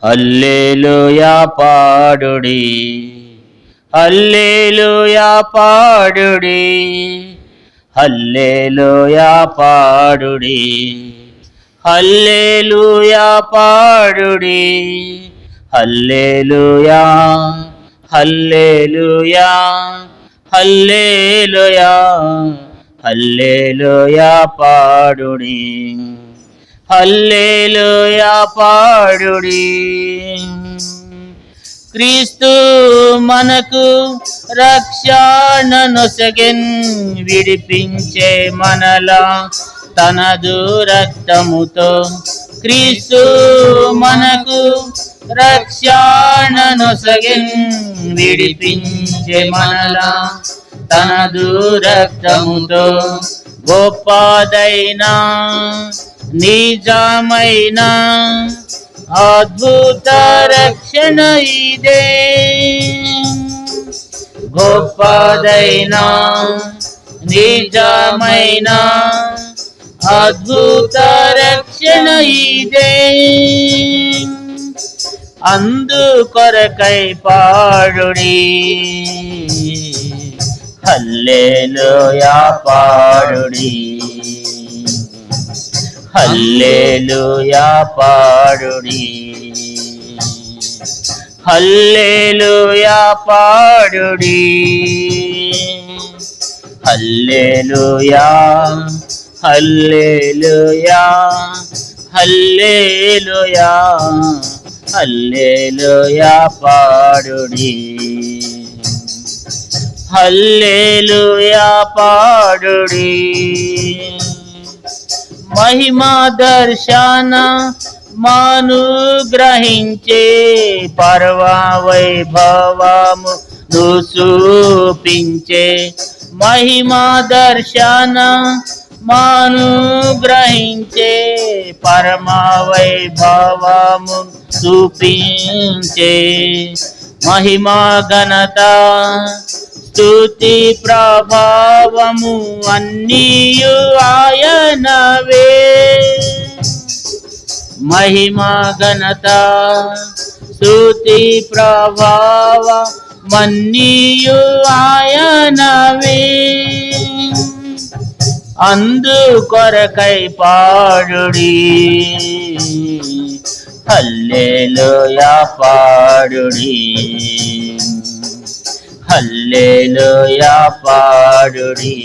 హల్లెలూయా పాడుడి, హల్లెలూయా పాడుడి, హల్లెలూయా పాడుడి, హల్లెలూయా పాడుడి, హల్లెలూయా, హల్లెలూయా, హల్లెలూయా, హల్లెలూయా పాడుడి, హల్లెలూయా పాడుడి. క్రీస్తు మనకు రక్షణనొసగెన్, విడిపించే మనలా తనదు రక్తముతో. క్రీస్తు మనకు రక్షణనొసగెన్, విడిపించే మనలా తనదు రక్తముతో. గొప్పదైనా నిజమైన అద్భుత రక్షణ ఇదే, గొప్పదైన నిజమైన అద్భుత రక్షణ ఇదే. అందుకొరకై పాడుడి, హల్లెలూయా పాడుడి, హల్లెలూయా పాడుడి, హల్లెలూయా పాడుడి, హల్లెలూయా, హల్లెలూయా, హల్లెలూయా, హల్లెలూయా పాడుడి, హల్లెలూయా పాడుడి. మహిమా దర్శన మానుగ్రహించే పర్వ వైభవము చూపించే. మహిమా దర్శన మానుగ్రహించే పరమ వైభవము చూపించే. మహిమా ఘనత స్తుతి ప్రభావము అన్నీయు ఆయనవే. మహిమా ఘనత స్తుతి ప్రభావమన్నీయు ఆయనవే. అందుకొరకై పాడుడి, హల్లెలూయా పాడుడి, హల్లెలూయా పాడుడి,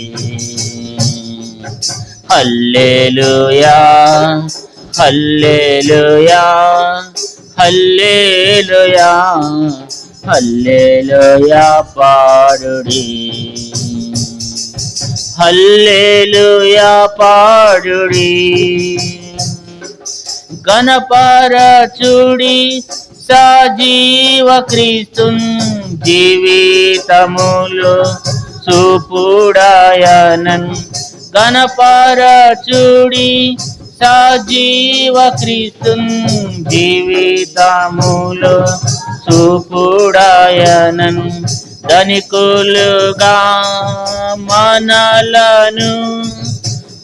హల్లెలూయా, హల్లెలూయా, హల్లెలూయా, హల్లెలూయా పాడుడి, హల్లెలూయా పాడుడి. గణపరచుడి సజీవ క్రీస్తున్, జీవితములో చూపుడాయనన్. గణపరచుడి సజీవ క్రీస్తున్, జీవితములో చూపుడాయనన్. ధనికులుగా మనలను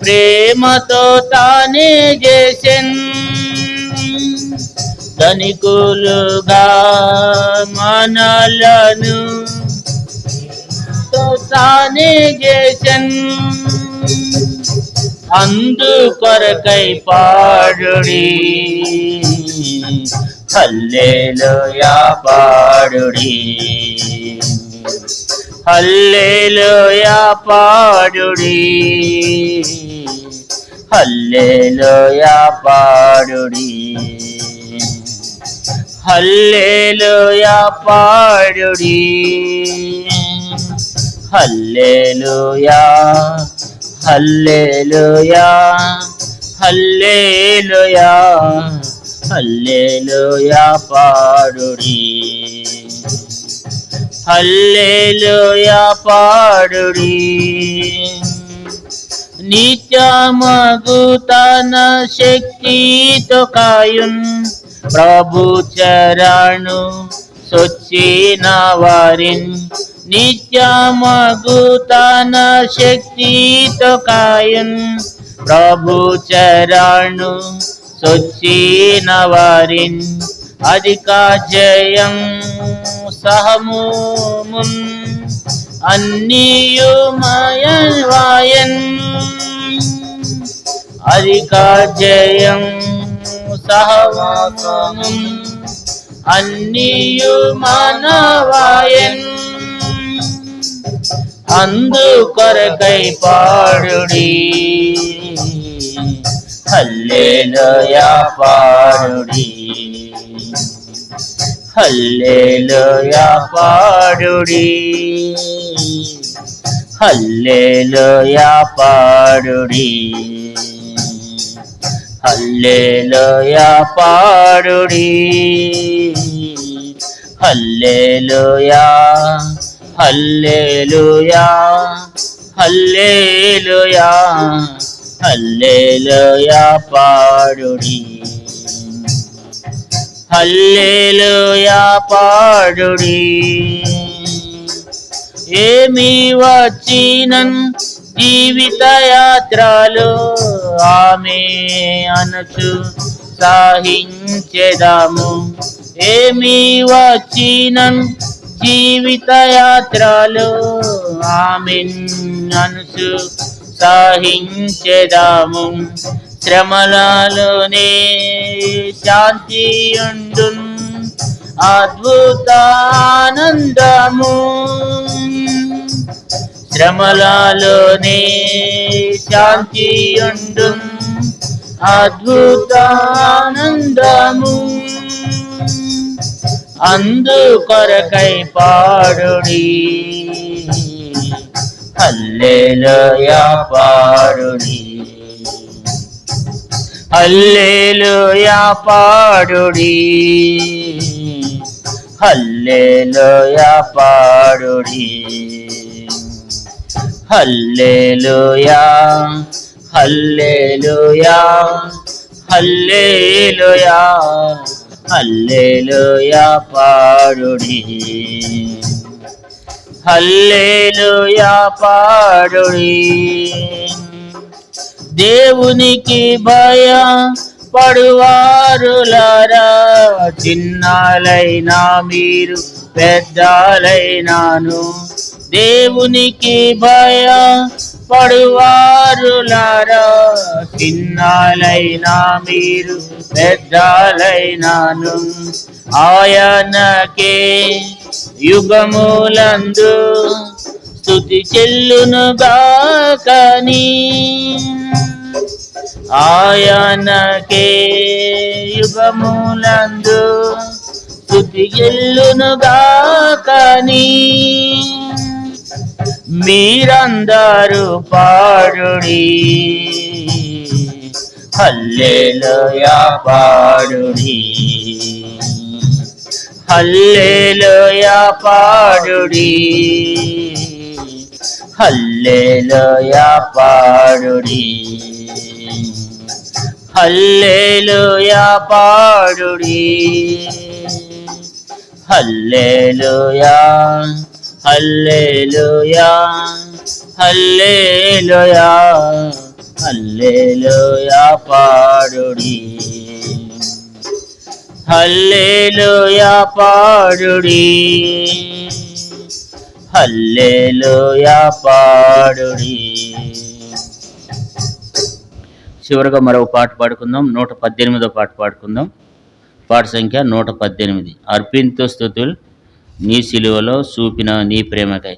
ప్రేమతో తానే చేసెన్. ధనికులుగా మనలను తానే చేసెన్. అందుకొరకై పాడుడి, హల్లెలూయా పాడుడి, హల్లెలూయా పాడుడి, హల్లెలూయా పాడుడి, హల్లెలూయా పాడుడి, హల్లెలూయా, హల్లెలూయా, హల్లెలూయా, హల్లెలూయా పాడుడి, హల్లెలూయా పాడుడి. నిత్యమగు తన శక్తితో కాయున్, ప్రభు చరణు సొచ్చిన వారిన్. నిత్యమగు తన శక్తితో కాయున్, ప్రభు చరణు సొచ్చిన వారిన్. అధిక జయం సహమున్ అన్నియుమయవాయన్ అధిక జయం సహమున్ అన్నియుమనవాయన్ అందు కొరకై పాడుడి హల్లెలూయా పాడుడి హల్లెలూయా పాడుడి హల్లెలూయా పాడుడి హల్లెలూయా పాడుడి హల్లెలూయా హల్లెలూయా హల్లెలూయా హల్లెలూయా పాడుడి హల్లెలూయా పాడుడి ఏమి వచ్చినన్ జీవిత యాత్రలో ఆమె అనుచు సాహించెదము ఏమి వచ్చినన్ జీవిత యాత్రలో ఆమెన్ అనుచు సాహించెదము శ్రమలలోనే శాంతియుండు అద్భుతానందము శ్రమలలోనే శాంతియుండు అద్భుతానందము అందు కొరకై పాడుడి హల్లెలూయా పాడుడి హల్లెలూయా పాడుడి హల్లెలూయా పాడుడి హల్లెలూయా హల్లెలూయా హల్లెలూయా హల్లెలూయా పాడుడి హల్లెలూయా పాడుడి దేవునికి భయ పడువారులారా చిన్నాలైనా మీరు పెద్దలైనాను దేవునికి భయ పడువారులారా చిన్నాలైనా మీరు పెద్దలైనాను ఆయనకే యుగములందు స్తుతి చెల్లునుగాకని ఆయనకే యుగములందు స్తుతి చెల్లునుగాకని మీరందరూ పాడుడి హల్లెలూయా పాడుడి హల్లెలూయా పాడుడి హల్లెలూయా పాడుడి హల్లెలూయా పాడుడి హల్లెలూయా హల్లెలూయా హల్లెలూయా హల్లెలూయా పాడుడి హల్లెలూయా పాడుడి హల్లెలూయా పాడుడి. చివరగా మరొక పాట పాడుకుందాం. 118వ పాట పాడుకుందాం. పాట సంఖ్య 118. అర్పింతు స్తుతుల్ నీ సిలువలో చూపిన నీ ప్రేమకై.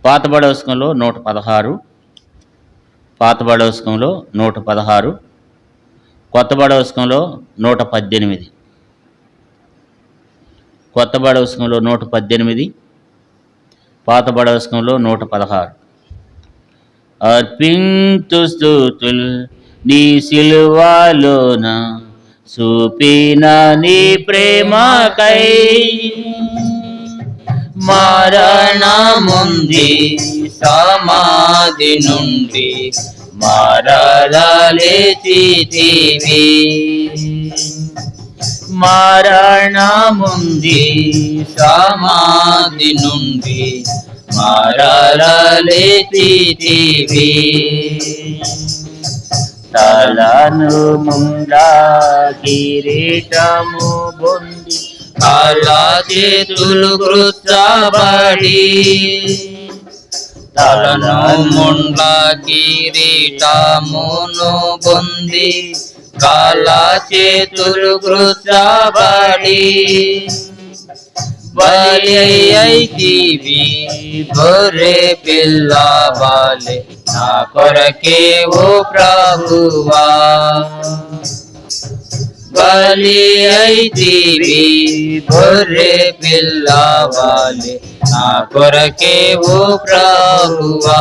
పాత బడవస్కంలో 116, పాత బడవస్కంలో 116, కొత్త బడవస్కంలో 118. కొత్త బడవస్కంలో 118, పాత బడవస్కంలో 116. అర్పింతు స్తుతుల్ నీ సిలువలోన చూపిన నీ ప్రేమకై. మరణముంది సమాధి నుండి మరలలేచితివి. మరణముంది సమాధి నుండి మరలలేచితివి. తలను ముండా కిరీటము పొంది కాళ్ళ చేతులు కృచ్చబడి తలను ముండ్ల కిరీటమును పొంది కాళ్ళ చేతులు కృచ్చబడి బలి అయితివి గొర్రె పిల్ల బాలే నా కొరకే ఓ ప్రభువా బలి అయితివి గొర్రె పిల్ల బాలే నా కొరకే ఓ ప్రభువా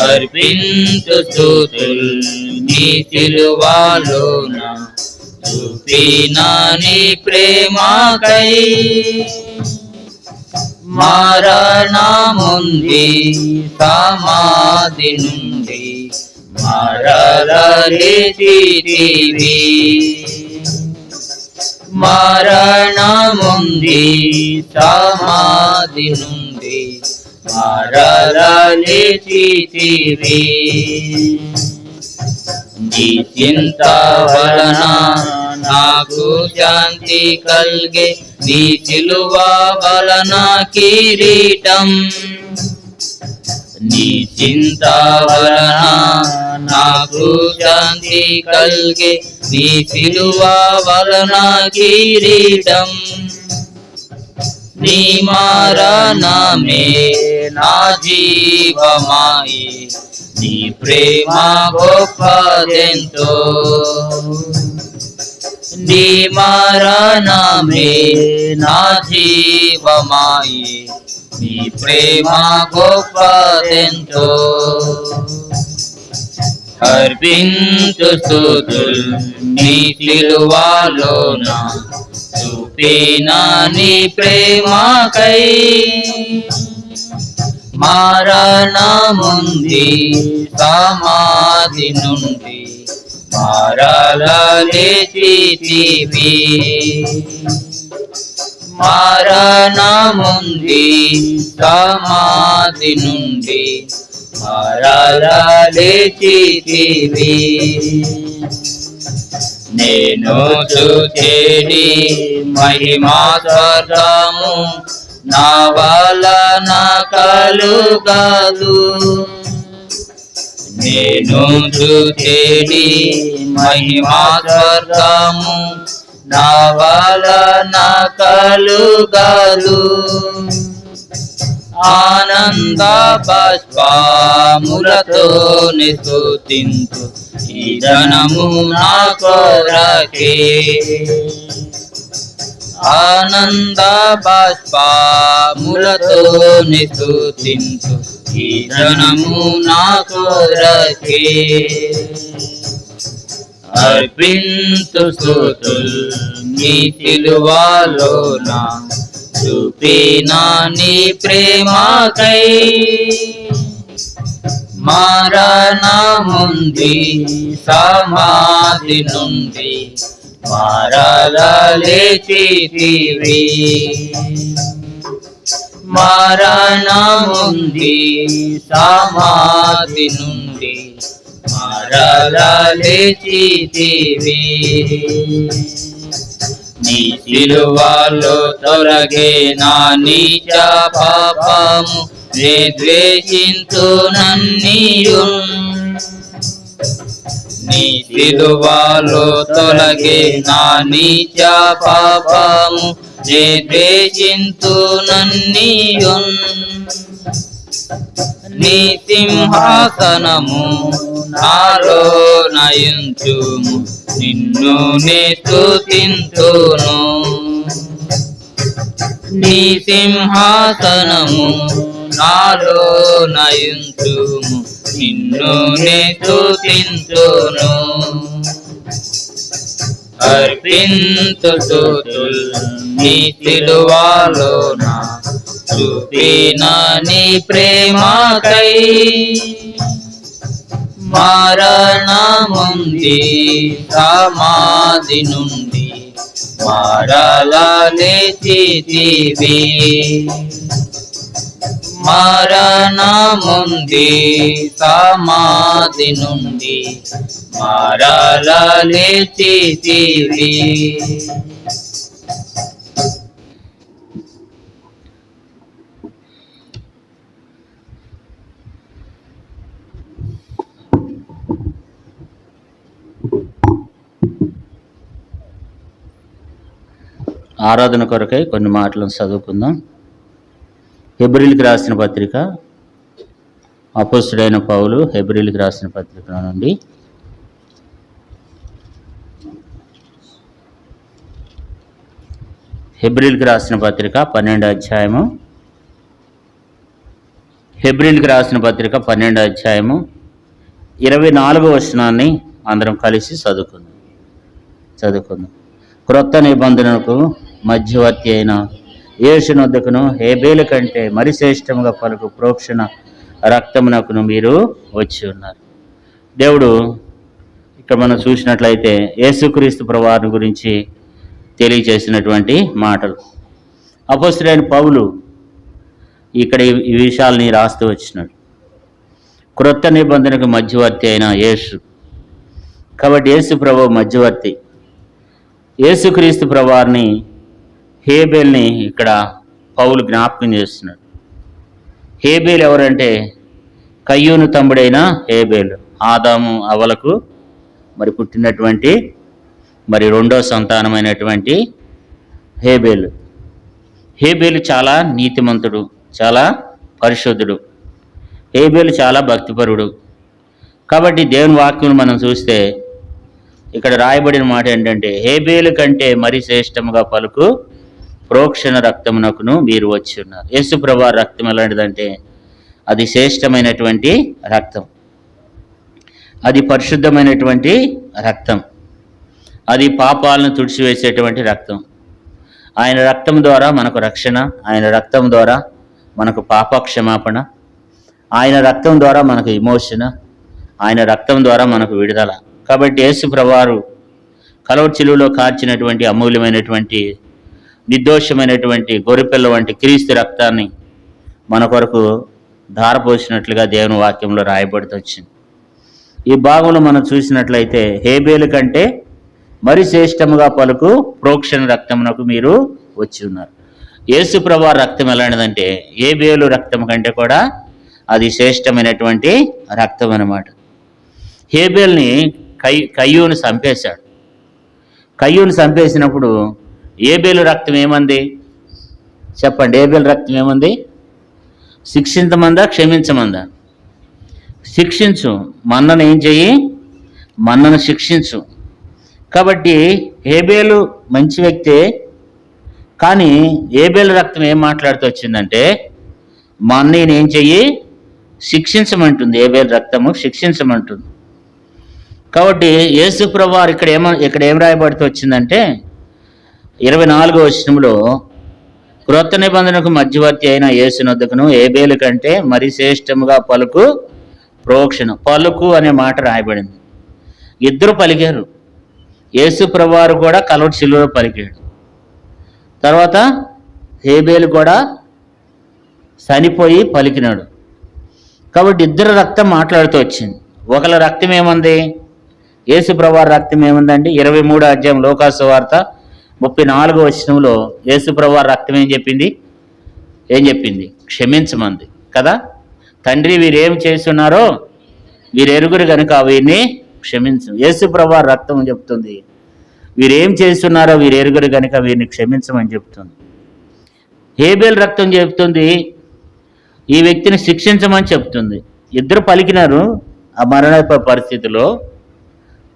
అర్పించు స్తుతులు నీ సిలువలోన చూపిన నీ ప్రేమకై మరణముంది సమాధి నుండి మరల లేచితివి మరణముంది సమాధి నుండి మరల లేచితివి నీ చింత వలన నాకు శాంతి కల్గే నీ సిలువ వలన కిరీటం నీ చింత వలన నాకు శాంతి కల్గే నీ సిలువ వలన కిరీటం నీ మరణమే నా జీవమాయి నీ ప్రేమ గొప్పదెంతో నీ మరణమే నా జీవమాయి నీ ప్రేమ గొప్పదెంతో అర్పించు స్తుతులు నీ సిలువలోన చూపిన నీ ప్రేమకై మరణముంది సమాధి నుండి మరల లేచితివి మరణముంది సమాధి నుండి మరల లేచితివి నేను చూచేడి మహిమా స్వర్గము నా వలన కలుగదు నేను చూచేడి మహిమా స్వర్గము నా వలన కలుగదు ఆనంద బాష్పములతో స్తుతింతు ఈ జనము నా కొరకే ఆనంద బాష్పములతో స్తుతింతు ఈ జనము నా కొరకే అర్పింతు స్తుతులు నీ సిలువలోన చూపిన నీ ప్రేమకై మరణముంది సమాధి నుండి మరల లేచితివి మరణముంది సమాధి నుండి మరల లేచితివి నీ సిలువలో తొలగే నా నీచ పాపము నే ద్వేషింతు నన్నీయు నీ సిలువలో తొలగే నా నీచ పాపము నే ద్వేషింతు నన్నీయు నీ సింహాసనము నాలో నయించుము నిన్ను నే స్తుతింతును నీ సింహాసనము నాలో నయించుము నిన్ను నే స్తుతింతును అర్పింతు స్తుతులు నీ సిలువలోన చూపిన నీ ప్రేమకై మరణముంది సమాధి నుండి మరల లేచితివి మరణముంది సమాధి నుండి మరల లేచితివి. ఆరాధన కొరకై కొన్ని మాటలను చదువుకుందాం. హెబ్రీయులకు రాసిన పత్రిక, అపోస్తలుడైన పౌలు హెబ్రీయులకు రాసిన పత్రిక నుండి హెబ్రీయులకు రాసిన పత్రిక 12వ అధ్యాయము, హెబ్రీయులకు రాసిన పత్రిక 12వ అధ్యాయము 24వ వచనాన్ని అందరం కలిసి చదువుకుందాం. క్రొత్త నిబంధనకు మధ్యవర్తి అయిన యేసునొద్దకును హేబేలు కంటే మరి శ్రేష్టముగా పలుకు ప్రోక్షణ రక్తమునకును మీరు వచ్చి ఉన్నారు. దేవుడు ఇక్కడ మనం చూసినట్లయితే యేసుక్రీస్తు ప్రభువారిని గురించి తెలియజేసినటువంటి మాటలు. అపోస్తలుడైన పౌలు ఇక్కడ ఈ విషయాల్ని రాస్తూ వచ్చినాడు. క్రొత్త నిబంధనకు మధ్యవర్తి అయిన యేసు, కాబట్టి యేసు ప్రభువు మధ్యవర్తి. యేసుక్రీస్తు ప్రభువారిని హేబేల్ని ఇక్కడ పౌలు జ్ఞాపకం చేస్తున్నాడు. హేబేలు ఎవరంటే కయ్యూను తమ్ముడైన హేబేలు, ఆదాము అవ్వలకు మరి పుట్టినటువంటి మరి రెండో సంతానమైనటువంటి హేబేలు. హేబేలు చాలా నీతిమంతుడు, చాలా పరిశుద్ధుడు. హేబేలు చాలా భక్తిపరుడు. కాబట్టి దేవుని వాక్యం మనం చూస్తే ఇక్కడ రాయబడిన మాట ఏంటంటే హేబేలు కంటే మరి శ్రేష్టముగా పలుకు ప్రోక్షణ రక్తమునకును మీరు వచ్చి ఉన్నారు. యేసు ప్రభువు రక్తం ఎలాంటిదంటే అది శ్రేష్టమైనటువంటి రక్తం, అది పరిశుద్ధమైనటువంటి రక్తం, అది పాపాలను తుడిచివేసేటువంటి రక్తం. ఆయన రక్తం ద్వారా మనకు రక్షణ, ఆయన రక్తం ద్వారా మనకు పాప క్షమాపణ, ఆయన రక్తం ద్వారా మనకు విమోచన, ఆయన రక్తం ద్వారా మనకు విడుదల. కాబట్టి యేసు ప్రభువు కలవరి శిలువలో కార్చినటువంటి అమూల్యమైనటువంటి నిర్దోషమైనటువంటి గొర్రెపిల్ల వంటి క్రీస్తు రక్తాన్ని మన కొరకు ధారపోసినట్లుగా దేవుని వాక్యంలో రాయబడుతూ వచ్చింది. ఈ భాగంలో మనం చూసినట్లయితే హేబేలు కంటే మరి శ్రేష్టముగా పలుకు ప్రోక్షణ రక్తమునకు మీరు వచ్చి ఉన్నారు. యేసు ప్రభువు రక్తం ఎలాంటిదంటే హేబేలు రక్తం కంటే కూడా అది శ్రేష్టమైనటువంటి రక్తం అన్నమాట. హేబేల్ని కయ్యూను చంపేశాడు. కయ్యూను చంపేసినప్పుడు హేబేలు రక్తం ఏమంది చెప్పండి? హేబేలు రక్తం ఏమంది? శిక్షించమందా క్షమించమందా? శిక్షించు, మన్నను ఏం చెయ్యి? మన్నను శిక్షించు. కాబట్టి హేబేలు మంచి వ్యక్తే, కానీ హేబేలు రక్తం ఏం మాట్లాడుతూ వచ్చిందంటే మా అన్నయ్యని ఏం చెయ్యి? శిక్షించమంటుంది. హేబేలు రక్తము శిక్షించమంటుంది. కాబట్టి యేసు ప్రభువు ఇక్కడ ఏం రాయబడుతూ వచ్చిందంటే 24వ వచనంలో క్రొత్త నిబంధనకు మధ్యవర్తి అయిన యేసునొద్దకును హేబేలు కంటే మరి శ్రేష్టముగా పలుకు ప్రోక్షణ. పలుకు అనే మాట రాయబడింది. ఇద్దరు పలికారు. యేసు ప్రభువు కూడా కలవరి శిలువలో పలికాడు. తర్వాత హేబేలు కూడా చనిపోయి పలికినాడు. కాబట్టి ఇద్దరు రక్తం మాట్లాడుతూ వచ్చింది. ఒకళ్ళ రక్తం ఏముంది? యేసు ప్రభువు రక్తం ఏముందండి? 23వ అధ్యాయం లోకాసు వార్త 34వ వచనంలో యేసు ప్రభువు రక్తం ఏం చెప్పింది? క్షమించమంది కదా. తండ్రి వీరేం చేస్తున్నారో వీరెరుగురు కనుక వీరిని క్షమించు. యేసు ప్రభువు రక్తం చెప్తుంది వీరేం చేస్తున్నారో వీరెరుగురు కనుక వీరిని క్షమించమని చెప్తుంది. హేబేల్ రక్తం చెప్తుంది ఈ వ్యక్తిని శిక్షించమని చెప్తుంది. ఇద్దరు పలికినారు ఆ మరణ పరిస్థితిలో.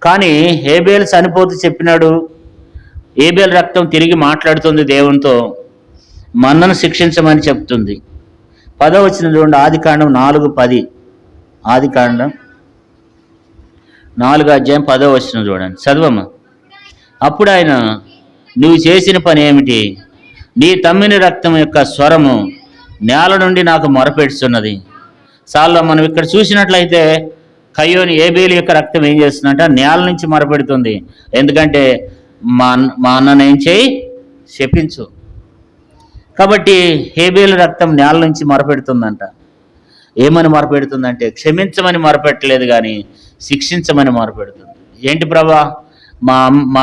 కానీ హేబేల్ చనిపోతూ చెప్పినాడు. హేబేల్ రక్తం తిరిగి మాట్లాడుతుంది దేవునితో, మన్నను శిక్షించమని చెప్తుంది. 10వ వచనం చూడండి, ఆదికాండం 4:10. ఆదికాండం 4వ అధ్యాయం 10వ వచనం చూడండి, చదవమ్మా. అప్పుడు ఆయన, నువ్వు చేసిన పని ఏమిటి? నీ తమ్మిని రక్తం యొక్క స్వరము నేల నుండి నాకు మొరపెడుతున్నది. చాలా మనం ఇక్కడ చూసినట్లయితే కయ్యోని హేబేలు యొక్క రక్తం ఏం చేస్తుందంటే నేల నుంచి మొరపెడుతుంది. ఎందుకంటే మా అన్నను ఏం చేయి? శపించు. కాబట్టి హేబేలు రక్తం నేల నుంచి మొరపెడుతుందంట. ఏమని మొరపెడుతుందంటే క్షమించమని మొరపెట్టలేదు కానీ శిక్షించమని మొరపెడుతుంది. ఏంటి ప్రభా, మా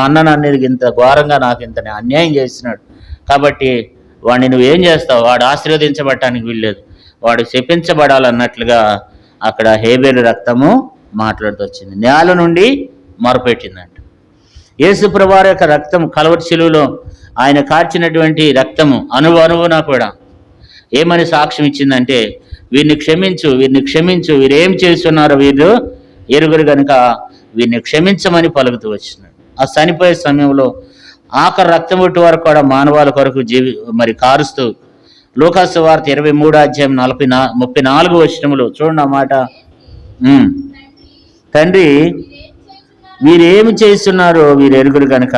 అన్న నన్ను ఇంత ఘోరంగా నాకు ఇంత అన్యాయం చేస్తున్నాడు, కాబట్టి వాడిని నువ్వేం చేస్తావు, వాడు ఆశీర్వదించబడటానికి వీల్లేదు, వాడు శపించబడాలన్నట్లుగా అక్కడ హేబేలు రక్తము మాట్లాడుతూ వచ్చింది. నేల నుండి మొరపెట్టిందంట. యేసు ప్రభువారి యొక్క రక్తం కల్వరి శిలువలో ఆయన కార్చినటువంటి రక్తము అణువున కూడా ఏమని సాక్ష్యం ఇచ్చిందంటే వీరిని క్షమించు, వీరేం చేస్తున్నారో వీరు ఎరుగురు కనుక వీరిని క్షమించమని పలుకుతూ వచ్చినాడు. ఆ చనిపోయే సమయంలో ఆఖరి రక్తం ఒట్టు వరకు కూడా మానవాళి కొరకు కారుస్తూ లూకాసు వార్త 23:34 వచనములు చూడండి ఆ మాట. తండ్రి వీరేమి చేస్తున్నారో వీరు ఎరుగురు కనుక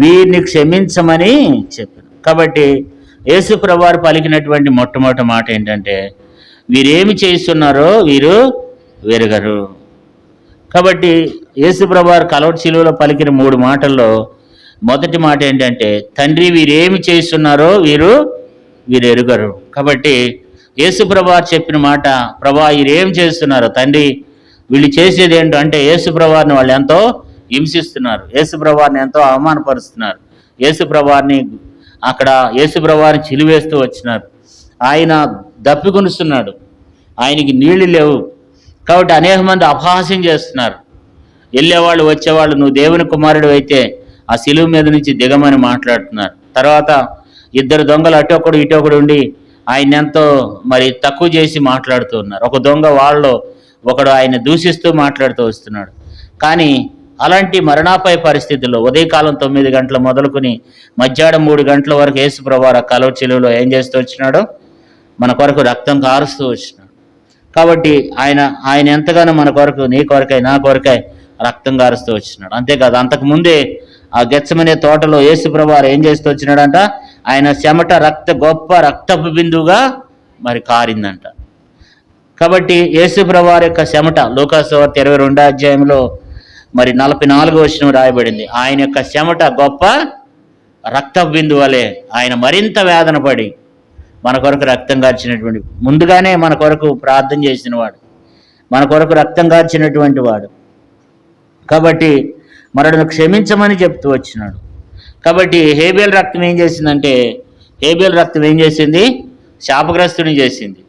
వీరిని క్షమించమని చెప్పారు. కాబట్టి యేసు ప్రభువారు పలికినటువంటి మొట్టమొదటి మాట ఏంటంటే వీరేమి చేస్తున్నారో వీరు వెరగరు. కాబట్టి యేసు ప్రభువారు కల్వరి శిలువలో పలికిన 3 మాటల్లో మొదటి మాట ఏంటంటే తండ్రి వీరేమి చేస్తున్నారో వీరు ఎరుగరు. కాబట్టి యేసు ప్రభువారు చెప్పిన మాట, ప్రభా వీరేం చేస్తున్నారో తండ్రి వీళ్ళు చేసేది ఏంటో అంటే యేసు ప్రభువారిని వాళ్ళు ఎంతో హింసిస్తున్నారు, యేసు ప్రభువారిని ఎంతో అవమానపరుస్తున్నారు, యేసు ప్రభువారిని అక్కడ యేసు ప్రభువారిని చిలివేస్తూ వచ్చినారు. ఆయన దప్పికొనుస్తున్నాడు, ఆయనకి నీళ్లు లేవు కాబట్టి అనేక మంది అపహాస్యం చేస్తున్నారు. వెళ్ళేవాళ్ళు వచ్చేవాళ్ళు నువ్వు దేవుని కుమారుడు అయితే ఆ శిలువ మీద నుంచి దిగమని మాట్లాడుతున్నారు. తర్వాత 2 దొంగలు అటొకడు ఇటొకడు ఉండి ఆయన ఎంతో తక్కువ చేసి మాట్లాడుతూ ఉన్నారు. ఒక దొంగ వాళ్ళలో ఒకడు ఆయన దూషిస్తూ మాట్లాడుతూ వస్తున్నాడు. కానీ అలాంటి మరణాపాయ పరిస్థితుల్లో ఉదయకాలం 9 గంటల మొదలుకొని మధ్యాహ్నం 3 గంటల వరకు యేసు ప్రభువారు కల్వరి శిలువలో ఏం చేస్తూ వచ్చినాడు, మన కొరకు రక్తం కారుస్తూ వచ్చినాడు. కాబట్టి ఆయన ఎంతగానో మన కొరకు, నీ కొరకై నా కొరకై రక్తం కారుస్తూ వచ్చినాడు. అంతేకాదు అంతకుముందే ఆ గెత్సెమనే తోటలో యేసు ప్రభువారు ఏం చేస్తూ వచ్చినాడంట, ఆయన చెమట గొప్ప రక్తపు బిందువుగా కారిందంట. కాబట్టి యేసు ప్రభువారి యొక్క చెమట లూకాసు వార్త 22వ అధ్యాయంలో 44వ వచనం రాయబడింది. ఆయన యొక్క చెమట గొప్ప రక్తపు బిందువు వలె ఆయన మరింత వేదన పడి మన కొరకు రక్తం కార్చినటువంటి, ముందుగానే మన కొరకు ప్రార్థన చేసిన వాడు, మన కొరకు రక్తం కార్చినటువంటి వాడు. కాబట్టి మనను క్షమించమని చెప్తూ వచ్చినాడు. కాబట్టి హేబేలు రక్తం ఏం చేసిందంటే శాపగ్రస్తుని చేసింది.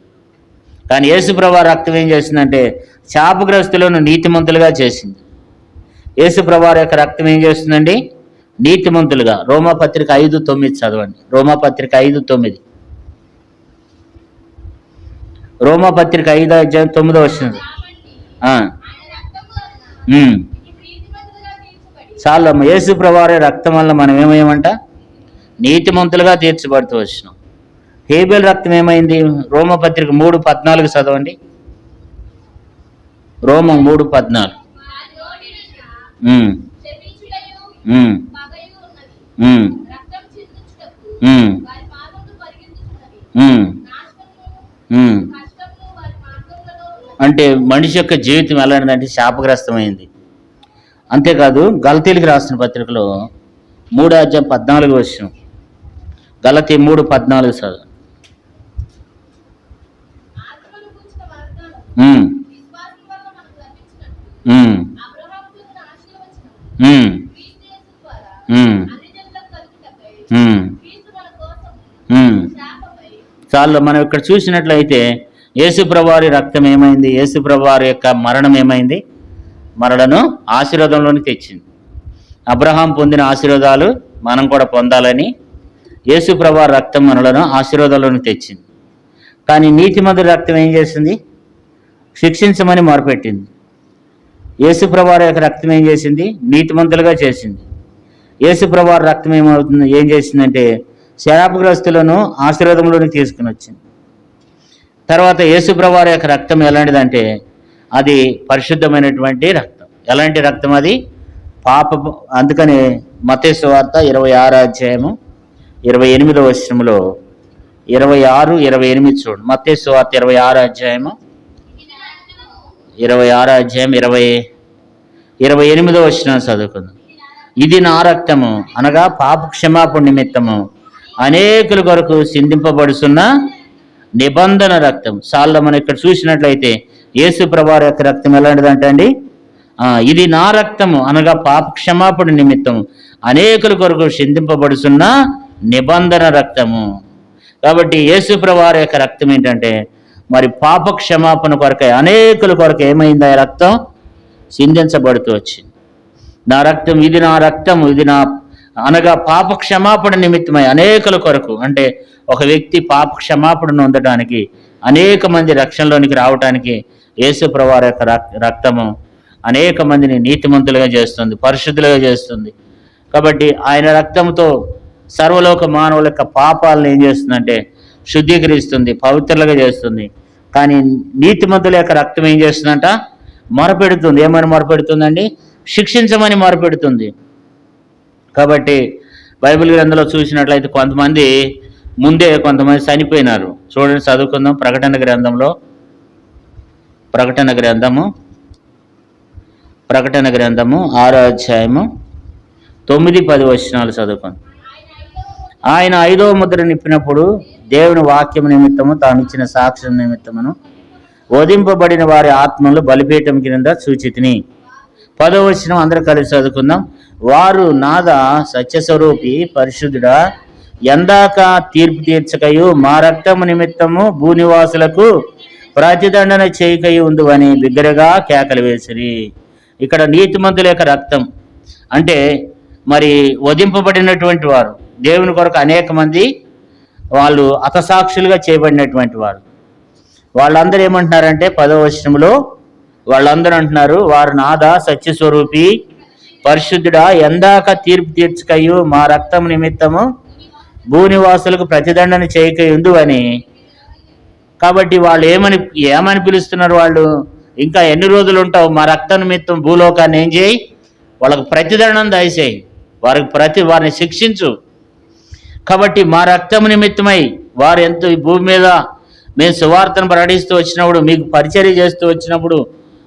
కానీ యేసు ప్రభువారి రక్తం ఏం చేసిందంటే శాపగ్రస్తులను నీతిమంతులుగా చేసింది. యేసు ప్రభువారి యొక్క రక్తం ఏం చేస్తుందండి, నీతిమంతులుగా. రోమాపత్రిక 5:9 చదవండి. రోమాపత్రిక 5:9. రోమాపత్రిక 5:9 వస్తుంది. చాలమ్మ, యేసు ప్రభువారి రక్తం వల్ల మనం ఏమయ్యామంట, నీతిమంతులుగా తీర్చబడుతూ వచ్చినాం. హేబేలు రక్తం ఏమైంది, రోమపత్రిక 3:14 చదవండి. రోమ 3:14. అంటే మనిషి యొక్క జీవితం ఎలాంటిదంటే శాపగ్రస్తమైంది. అంతేకాదు గలతీలకు రాసిన పత్రికలో 3:14 వచనం. గలతీ 3:14 చదువు. చాలు మనం ఇక్కడ చూసినట్లయితే యేసు ప్రభువారి రక్తం ఏమైంది, యేసు ప్రభువారి యొక్క మరణం ఏమైంది, మనలను ఆశీర్వాదంలోని తెచ్చింది. అబ్రహాం పొందిన ఆశీర్వాదాలు మనం కూడా పొందాలని యేసు ప్రభువారి రక్తం మనలను ఆశీర్వాదంలోని తెచ్చింది. కానీ నీతిమంతుడి రక్తం ఏం చేసింది, శిక్షించమని మొరపెట్టింది. యేసు ప్రభువారి యొక్క రక్తం ఏం చేసింది, నీతిమంతులుగా చేసింది. యేసు ప్రభువారి రక్తం ఏం చేసిందంటే శాపగ్రస్తులను ఆశీర్వాదంలోనికి తీసుకుని వచ్చింది. తర్వాత యేసు ప్రభువారి యొక్క రక్తం ఎలాంటిదంటే అది పరిశుద్ధమైనటువంటి రక్తం. ఎలాంటి రక్తం అది, అందుకని మత్తయి సువార్త 26వ అధ్యాయము 28వ వచనంలో 26, 28 చూడండి. మత్తయి సువార్త 26వ అధ్యాయము 28వ వచనం చదువుకుందాం. ఇది నా రక్తము అనగా పాప క్షమాపణ నిమిత్తము అనేకుల కొరకు సిందింపబడుతున్న నిబంధన రక్తం. సాల్లో మనం ఇక్కడ చూసినట్లయితే యేసు ప్రభువారి యొక్క రక్తం ఎలాంటిదంటే అండి, ఇది నా రక్తము అనగా పాప క్షమాపణ నిమిత్తం అనేకుల కొరకు సిందింపబడుతున్న నిబంధన రక్తము. కాబట్టి యేసు ప్రభువారి యొక్క రక్తం ఏంటంటే మరి పాప క్షమాపణ కొరకై అనేకుల కొరకు ఏమైంది? ఆ రక్తం సిందించబడుతూ వచ్చింది. నా రక్తం, ఇది నా రక్తము, ఇది నా అనగా పాప క్షమాపణ నిమిత్తమై అనేకుల కొరకు. అంటే ఒక వ్యక్తి పాప క్షమాపణను పొందడానికి, అనేక మంది రక్షణలోనికి రావడానికి యేసు ప్రభువారి యొక్క రక్తము అనేక మందిని నీతిమంతులుగా చేస్తుంది, పరిశుద్ధులుగా చేస్తుంది. కాబట్టి ఆయన రక్తంతో సర్వలోక మానవుల యొక్క పాపాలను ఏం చేస్తుందంటే శుద్ధీకరిస్తుంది, పవిత్రులుగా చేస్తుంది. కానీ నీతిమంతుల యొక్క రక్తం ఏం చేస్తుందంట? మొరపెడుతుంది. ఏమని మొరపెడుతుందండి? శిక్షించమని మొరపెడుతుంది. కాబట్టి బైబిల్ గ్రంథంలో చూసినట్లయితే కొంతమంది ముందే కొంతమంది చనిపోయినారు. చూడండి, చదువుకుందాం. ప్రకటన గ్రంథము 6వ అధ్యాయము 9-10 వచనాలు చదువుకుందాం. ఆయన 5వ ముద్ర నిప్పినప్పుడు దేవుని వాక్యం నిమిత్తము తాను ఇచ్చిన సాక్ష్యం నిమిత్తమును వధింపబడిన వారి ఆత్మలు బలిపీఠం కింద సూచితిని. 10వ వచనం అందరూ కలిసి చదువుకుందాం. వారు నాద సత్యస్వరూపి పరిశుద్ధుడా, ఎందాక తీర్పు తీర్చకయు మా రక్తము నిమిత్తము భూనివాసులకు ప్రతిదండన చేయకయు ఉందువని బిగ్గరగా కేకలు వేసిరి. ఇక్కడ నీతిమంతుల యొక్క రక్తం అంటే మరి వధింపబడినటువంటి వారు, దేవుని కొరకు అనేక మంది వాళ్ళు హతసాక్షులుగా చేయబడినటువంటి వారు. వాళ్ళందరూ ఏమంటున్నారంటే 10వ వచనంలో వాళ్ళందరూ అంటున్నారు, వారు నాద సత్యస్వరూపి పరిశుద్ధుడా, ఎందాక తీర్పు తీర్చకయు మా రక్తం నిమిత్తము భూనివాసులకు ప్రతిదండన చేయకయుందు అని. కాబట్టి వాళ్ళు ఏమని పిలుస్తున్నారు? వాళ్ళు ఇంకా ఎన్ని రోజులు ఉంటావు? మా రక్త నిమిత్తం భూలోకాన్ని ఏం చేయి? వాళ్ళకు ప్రతిదండన దయచేయి, వారిని శిక్షించు. కాబట్టి మా రక్తం నిమిత్తమై వారు ఎంతో ఈ భూమి మీద మేము సువార్తను ప్రకటిస్తూ వచ్చినప్పుడు, మీకు పరిచర్య చేస్తూ వచ్చినప్పుడు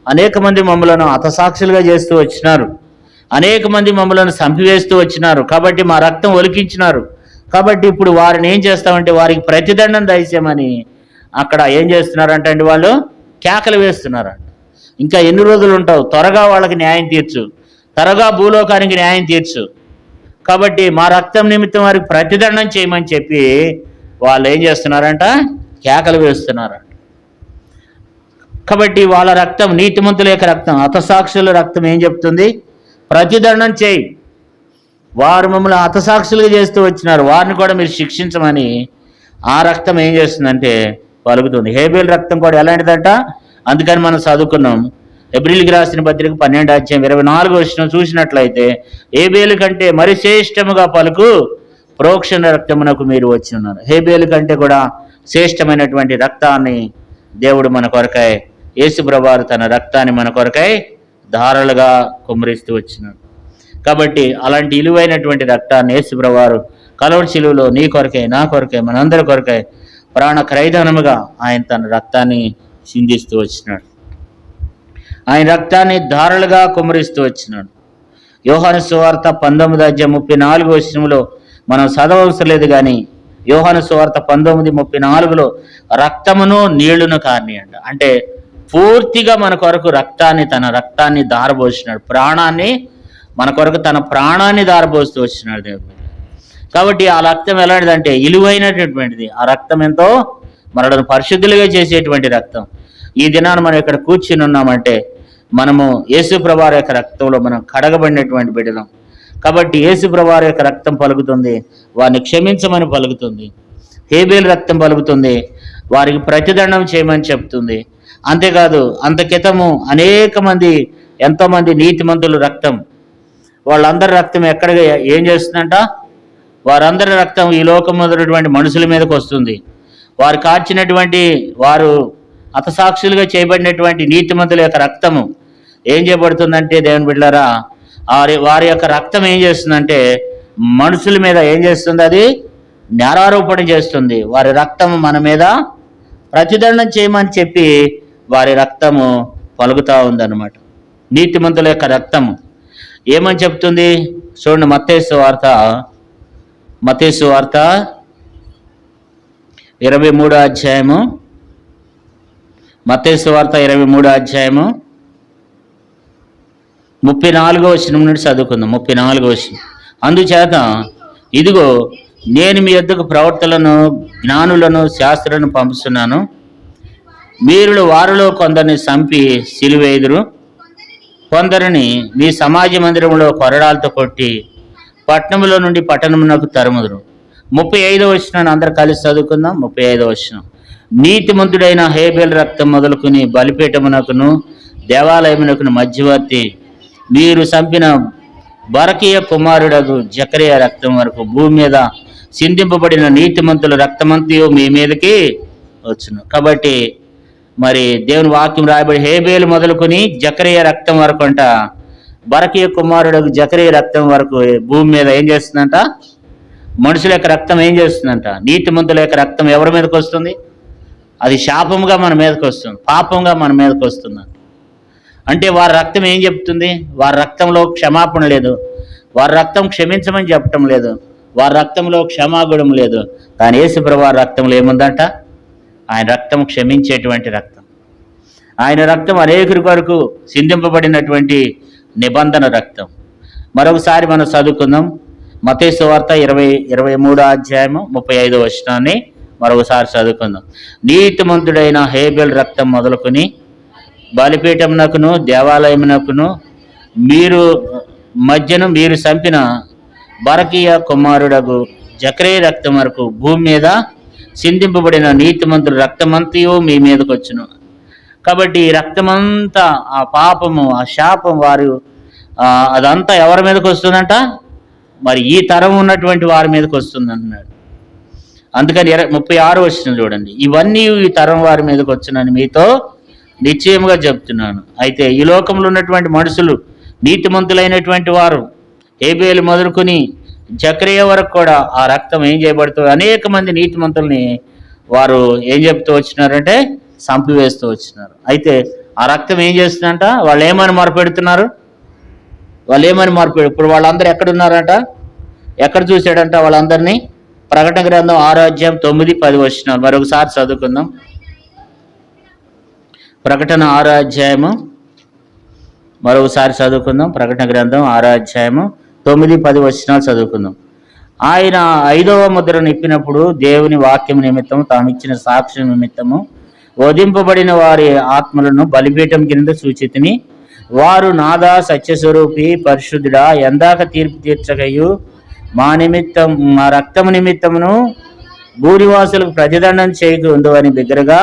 అనేక మంది మమ్మలను హతసాక్షులుగా చేస్తూ వచ్చినారు, అనేక మంది మమ్మలను చంపివేస్తూ వచ్చినారు. కాబట్టి మా రక్తం ఒలికించినారు. కాబట్టి ఇప్పుడు వారిని ఏం చేస్తామంటే వారికి ప్రతిదండన దయచేయమని అక్కడ ఏం చేస్తున్నారంటే అండి వాళ్ళు కేకలు వేస్తున్నారంట. ఇంకా ఎన్ని రోజులు ఉంటావు? త్వరగా వాళ్ళకి న్యాయం తీర్చు, త్వరగా భూలోకానికి న్యాయం తీర్చు. కాబట్టి మా రక్తం నిమిత్తం వారికి ప్రతిదండన చేయమని చెప్పి వాళ్ళు ఏం చేస్తున్నారంట? కేకలు వేస్తున్నారంట. కాబట్టి వాళ్ళ రక్తం, నీతిమంతుల యొక్క రక్తం, హతసాక్షుల రక్తం ఏం చెప్తుంది? ప్రతిదండన చేయి. వారు మమ్మల్ని హతసాక్షులుగా చేస్తూ వచ్చినారు, వారిని కూడా మీరు శిక్షించమని ఆ రక్తం ఏం చేస్తుందంటే పలుకుతుంది. హేబేల్ రక్తం కూడా ఎలాంటిదంట? అందుకని మనం చదువుకున్నాం హెబ్రీయులకు రాసిన పత్రిక 12వ అధ్యాయం 24వ వచనం చూసినట్లయితే, హేబేలు కంటే మరి శ్రేష్టముగా పలుకు ప్రోక్షణ రక్తమునకు మీరు వచ్చి ఉన్నారు. హేబేలు కంటే కూడా శ్రేష్టమైనటువంటి రక్తాన్ని దేవుడు మన కొరకై, యేసు ప్రభువారు తన రక్తాన్ని మన కొరకై ధారలుగా కుమ్మరిస్తూ వచ్చినాడు. కాబట్టి అలాంటి విలువైనటువంటి రక్తాన్ని యేసు ప్రభువారు కలవరి శిలువలో నీ కొరకై, నా కొరకై, మనందరి కొరకై ప్రాణ క్రయధనముగా ఆయన తన రక్తాన్ని సిందిస్తూ వచ్చినాడు. ఆయన రక్తాన్ని ధారలుగా కుమ్మరిస్తూ వచ్చినాడు. యోహాను సువార్త 19వ అధ్యాయం 34వ వచనంలో మనం చదవవసరం లేదు, కానీ యోహాను సువార్త 19:34లో రక్తమును నీళ్లును కాని అంట. అంటే పూర్తిగా మన కొరకు తన రక్తాన్ని ధారపోసినాడు, ప్రాణాన్ని మన కొరకు తన ప్రాణాన్ని ధారపోస్తూ వచ్చినాడు దేవుడు. కాబట్టి ఆ రక్తం ఎలాంటిదంటే విలువైనటువంటిది. ఆ రక్తం ఎంతో మనలను పరిశుద్ధులుగా చేసేటువంటి రక్తం. ఈ దినాన్ని మనం ఇక్కడ కూర్చుని ఉన్నామంటే మనము యేసు ప్రభువారి యొక్క రక్తంలో మనం కడగబడినటువంటి బిడ్డలం. కాబట్టి యేసు ప్రభువారి యొక్క రక్తం పలుకుతుంది, వారిని క్షమించమని పలుకుతుంది. హేబేలు రక్తం పలుకుతుంది, వారికి ప్రతిదండం చేయమని చెప్తుంది. అంతేకాదు అంత క్రితము ఎంతోమంది నీతిమంతుల రక్తం, వాళ్ళందరి రక్తం ఎక్కడ ఏం చేస్తుందంట? వారందరి రక్తం ఈ లోకంలో ఉన్నటువంటి మనుషుల మీదకి వస్తుంది. వారు కార్చినటువంటి, వారు హతసాక్షులుగా చేయబడినటువంటి నీతిమంతుల యొక్క రక్తము ఏం చేయబడుతుందంటే దేవుని బిడ్డలారా, వారి యొక్క రక్తం ఏం చేస్తుందంటే మనుషుల మీద ఏం చేస్తుంది? అది నేరారోపణ చేస్తుంది. వారి రక్తము మన మీద ప్రతిదండం చేయమని చెప్పి వారి రక్తము పలుకుతూ ఉందన్నమాట. నీతిమంతుల యొక్క రక్తము ఏమని చెప్తుంది? చూడండి, మత్తయి సువార్త 23వ అధ్యాయము, మత్తయి సువార్త 23వ అధ్యాయము 34వ వచనం నుండి చదువుకుందాం. 34వ వచనం. అందుచేత ఇదిగో నేను మీ యొద్దకు ప్రవక్తలను, జ్ఞానులను, శాస్త్రులను పంపుతున్నాను. మీరు వారిలో కొందరిని చంపి సిలువేయుదురు, కొందరిని మీ సమాజ మందిరంలో కొరడాలతో కొట్టి పట్టణంలో నుండి పట్టణమునకు తరుముదురు. 35వ వచనాన్ని అందరు కలిసి చదువుకుందాం. 35వ వచనం. నీతిమంతుడైన హేబేల్ రక్తం మొదలుకుని బలిపీఠమునకును దేవాలయమునకును మధ్యవర్తి మీరు చంపిన బరకీయ కుమారుడగు జకరియా రక్తం వరకు భూమి మీద సింధింపబడిన నీతిమంతుల రక్తమంతయు మీ మీదకి వచ్చును. కాబట్టి మరి దేవుని వాక్యం రాయబడి హేబేలు మొదలుకొని జకరియా రక్తం వరకు అంట, బరకీయ కుమారుడగు జకరియా రక్తం వరకు భూమి మీద ఏం చేస్తుందంట? మనుషుల యొక్క రక్తం ఏం చేస్తుందంట? నీతిమంతుల యొక్క రక్తం ఎవరి మీదకి వస్తుంది? అది శాపంగా మన మీదకి వస్తుంది, పాపంగా మన మీదకి వస్తుంది. అంటే వారి రక్తం ఏం చెప్తుంది? వారి రక్తంలో క్షమాపణ లేదు, వారి రక్తం క్షమించమని చెప్పటం లేదు, వారి రక్తంలో క్షమాగుణం లేదు. కానీ యేసుప్రభువు వారి రక్తంలో ఏముందంట? ఆయన రక్తం క్షమించేటువంటి రక్తం. ఆయన రక్తం అనేకురి కొరకు సింధింపబడినటువంటి నిబంధన రక్తం. మరొకసారి మనం చదువుకుందాం. మత్తయి సువార్త 23వ అధ్యాయము 35వ వచనాన్ని మరొకసారి చదువుకుందాం. నీతిమంతుడైన హేబేల్ రక్తం మొదలుకొని బలిపీఠమునకును దేవాలయమునకును మీరు చంపిన బరకీయ కుమారుడగు జకరియా రక్తం వరకు భూమి మీద సింధింపబడిన నీతిమంతుల రక్తమంతయు మీ మీదకి వచ్చును. కాబట్టి ఈ రక్తమంతా, ఆ పాపము, ఆ శాపం వారు అదంతా ఎవరి మీదకి వస్తుందంట? మరి ఈ తరం ఉన్నటువంటి వారి మీదకి వస్తుంది అంటున్నాడు. అందుకని 36వ వచనం చూడండి. ఇవన్నీ ఈ తరం వారి మీదకి వచ్చునని మీతో నిశ్చయముగా చెప్తున్నాను. అయితే ఈ లోకంలో ఉన్నటువంటి మనుషులు నీతిమంతులైనటువంటి వారు హేబేలు మొదలుకొని జకరియా వరకు కూడా ఆ రక్తం ఏం చేయబడుతుంది? అనేక మంది నీతిమంతుల్ని వారు ఏం చెప్తూ వచ్చినారంటే చంపివేస్తూ వచ్చినారు. అయితే ఆ రక్తం ఏం చేస్తుందంట? వాళ్ళు ఏమని మార్పెడుతున్నారు? ఇప్పుడు వాళ్ళందరూ ఎక్కడున్నారంట? ఎక్కడ చూశాడంట వాళ్ళందరినీ? ప్రకటన గ్రంథం 6వ అధ్యాయం 9, 10 వచనాలు మరొకసారి చదువుకుందాం. ప్రకటన 6వ అధ్యాయము మరొకసారి చదువుకుందాం. ప్రకటన గ్రంథం 6వ అధ్యాయము 9, 10 వచనాలు చదువుకుందాం. ఆయన 5వ ముద్ర నిప్పినప్పుడు దేవుని వాక్యం నిమిత్తము తామిచ్చిన సాక్ష్యం నిమిత్తము వధింపబడిన వారి ఆత్మలను బలిపీఠం కింద సూచితిని. వారు నాదా సత్యస్వరూపి పరిశుద్ధుడా, ఎందాక తీర్పు తీర్చగయు మా రక్తము నిమిత్తమును భూనివాసులకు ప్రతిదండం చేయకు ఉండు అని బిగ్గరగా.